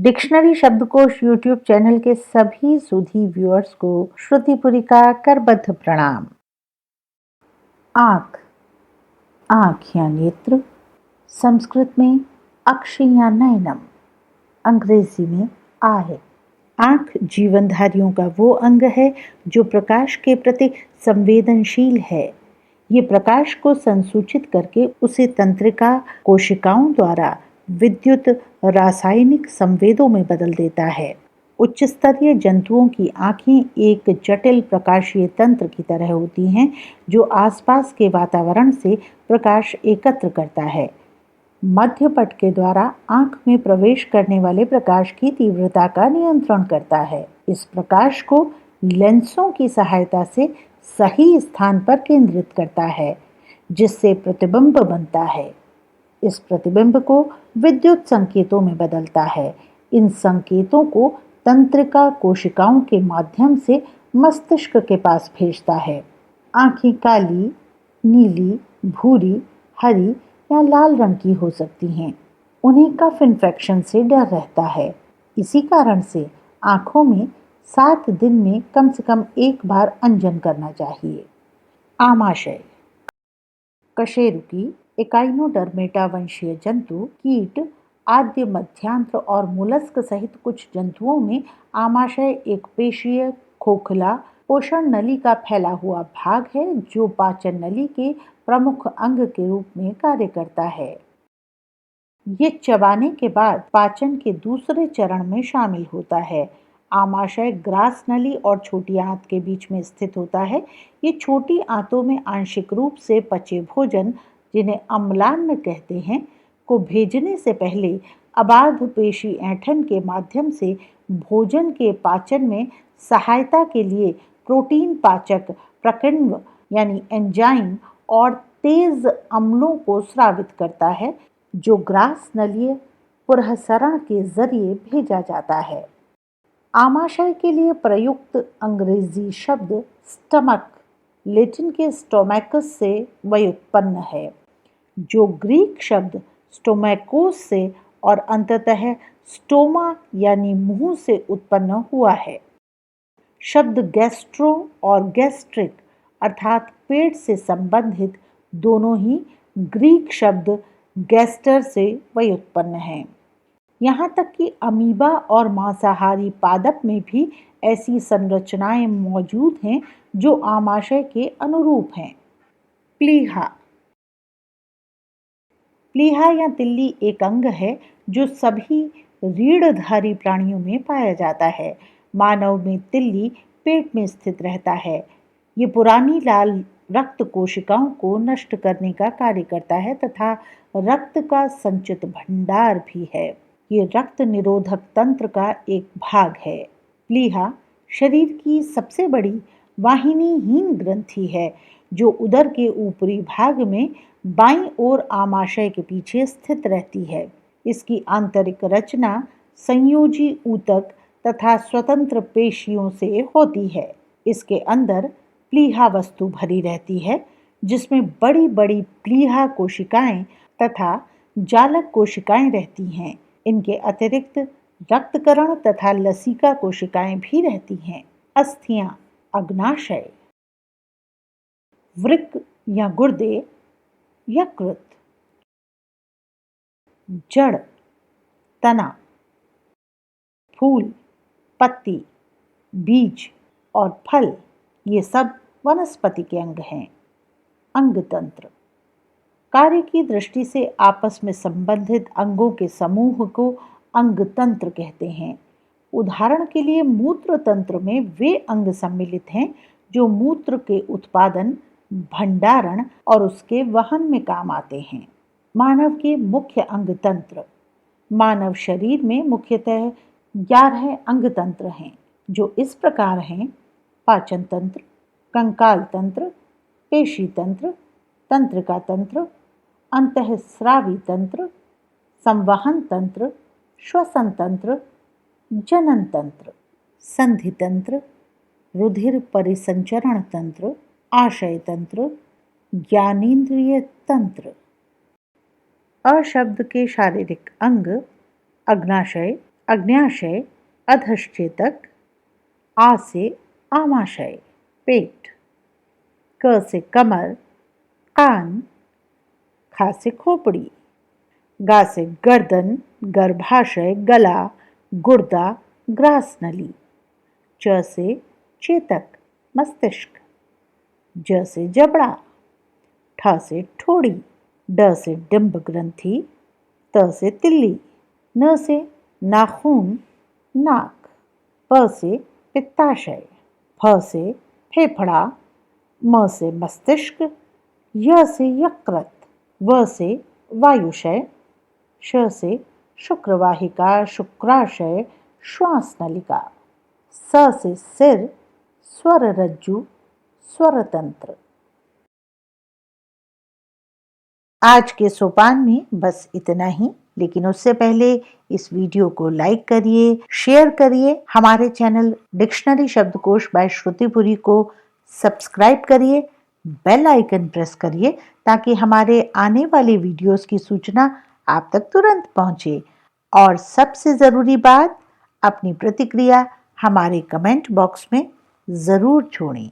Dictionary शब्दकोश YouTube channel के सभी सुधी व्यूअर्स को श्रुतिपुरी का करबद्ध प्रणाम। आँख, आँख या नेत्र, संस्कृत में अक्षि या नयनम, अंग्रेजी में आई। आँख जीवनधारियों का वो अंग है जो प्रकाश के प्रति संवेदनशील है। ये प्रकाश को संसूचित करके उसे तंत्रिका कोशिकाओं द्वारा विद्युत रासायनिक संवेदों में बदल देता है। उच्च स्तरीय जंतुओं की आंखें एक जटिल प्रकाशीय तंत्र की तरह होती हैं जो आसपास के वातावरण से प्रकाश एकत्र करता है। मध्यपट के द्वारा आंख में प्रवेश करने वाले प्रकाश की तीव्रता का नियंत्रण करता है। इस प्रकाश को लेंसों की सहायता से सही स्थान पर केंद्रित करता है, जिससे प्रतिबिंब बनता है। इस प्रतिबिंब को विद्युत संकेतों में बदलता है। इन संकेतों को तंत्रिका कोशिकाओं के माध्यम से मस्तिष्क के पास भेजता है। आंखें काली, नीली, भूरी, हरी या लाल रंग की हो सकती हैं। उन्हें कफ इन्फेक्शन से डर रहता है। इसी कारण से आंखों में 7 दिन में कम से कम एक बार अंजन करना चाहिए। आमाशय, कशेरुकी, एकाइनोडर्मेटा वंशीय जंतु, कीट, आद्य, मध्यांत्र और मोलस्क सहित कुछ जंतुओं में आमाशय एक पेशीय खोखला पोषण नली का फैला हुआ भाग है जो पाचन नली के प्रमुख अंग के रूप में कार्य करता है। ये चबाने के बाद पाचन के दूसरे चरण में शामिल होता है। आमाशय ग्रास नली और छोटी आंत के बीच में स्थित होता है। ये छोटी आंतों में आंशिक रूप से पचे भोजन, जिन्हें अम्लान्न कहते हैं, को भेजने से पहले अबाध पेशी ऐंठन के माध्यम से भोजन के पाचन में सहायता के लिए प्रोटीन पाचक प्रकिण्व यानी एंजाइम और तेज अम्लों को स्रावित करता है, जो ग्रास नलीय पुरहसरण के जरिए भेजा जाता है। आमाशय के लिए प्रयुक्त अंग्रेजी शब्द स्टमक लैटिन के स्टोमैकस से व्युत्पन्न है, जो ग्रीक शब्द स्टोमैकोस से और अंततः स्टोमा यानी मुंह से उत्पन्न हुआ है। शब्द गैस्ट्रो और गैस्ट्रिक अर्थात पेट से संबंधित दोनों ही ग्रीक शब्द गैस्टर से व्युत्पन्न हैं। यहाँ तक कि अमीबा और मांसाहारी पादप में भी ऐसी संरचनाएं मौजूद हैं जो आमाशय के अनुरूप हैं। प्लीहा, प्लीहा या तिल्ली एक अंग है जो सभी रीढ़धारी प्राणियों में पाया जाता है। मानव में तिल्ली पेट में स्थित रहता है। ये पुरानी लाल रक्त कोशिकाओं को नष्ट करने का कार्य करता है तथा रक्त का संचित भंडार भी है। ये रक्त निरोधक तंत्र का एक भाग है। प्लीहा शरीर की सबसे बड़ी वाहिनीहीन ग्रंथि है जो उदर के ऊपरी भाग में बाईं ओर आमाशय के पीछे स्थित रहती है। इसकी आंतरिक रचना संयोजी ऊतक तथा स्वतंत्र पेशियों से होती है। इसके अंदर प्लीहा वस्तु भरी रहती है, जिसमें बड़ी बड़ी प्लीहा कोशिकाएं तथा जालक कोशिकाएं रहती हैं। इनके अतिरिक्त रक्तकरण तथा लसिका कोशिकाएं भी रहती हैं। अस्थियां, अग्नाशय, वृक्क या गुर्दे, यकृत, जड़, तना, फूल, पत्ती, बीज और फल, ये सब वनस्पति के अंग हैं। अंग तंत्र, कार्य की दृष्टि से आपस में संबंधित अंगों के समूह को अंग तंत्र कहते हैं। उदाहरण के लिए मूत्र तंत्र में वे अंग सम्मिलित हैं जो मूत्र के उत्पादन, भंडारण और उसके वहन में काम आते हैं। मानव के मुख्य अंग तंत्र, मानव शरीर में मुख्यतः 11 अंग तंत्र हैं जो इस प्रकार हैं: पाचन तंत्र, कंकाल तंत्र, पेशी तंत्र, तंत्रिका तंत्र, अंतःस्रावी तंत्र, संवहन तंत्र, श्वसन तंत्र, जनन तंत्र, संधि तंत्र, रुधिर परिसंचरण तंत्र, आशय तंत्र, ज्ञानेंद्रिय तंत्र। अशब्द के शारीरिक अंग अग्नाशय, अग्न्याशय अधश्चेतक, आ से आमाशय पेट, क से कमर कान, खा से खोपड़ी, गा से गर्दन गर्भाशय गला गुर्दा ग्रास नली, च से चेतक मस्तिष्क, ज से जबड़ा, ठ से ठोड़ी, ड से डिंब ग्रंथि, त से तिल्ली, न से नाखून नाक, प से पित्ताशय, फ से फेफड़ा, म से मस्तिष्क, य से यकृत, व से वायुशय, श से शुक्रवाहिका शुक्राशय श्वास नलिका, स से सिर स्वर रज्जु स्वर तंत्र। आज के सोपान में बस इतना ही, लेकिन उससे पहले इस वीडियो को लाइक करिए, शेयर करिए, हमारे चैनल डिक्शनरी शब्दकोश बाय श्रुतिपुरी को सब्सक्राइब करिए, बेल आइकन प्रेस करिए ताकि हमारे आने वाले वीडियोस की सूचना आप तक तुरंत पहुंचे। और सबसे ज़रूरी बात, अपनी प्रतिक्रिया हमारे कमेंट बॉक्स में ज़रूर छोड़ें।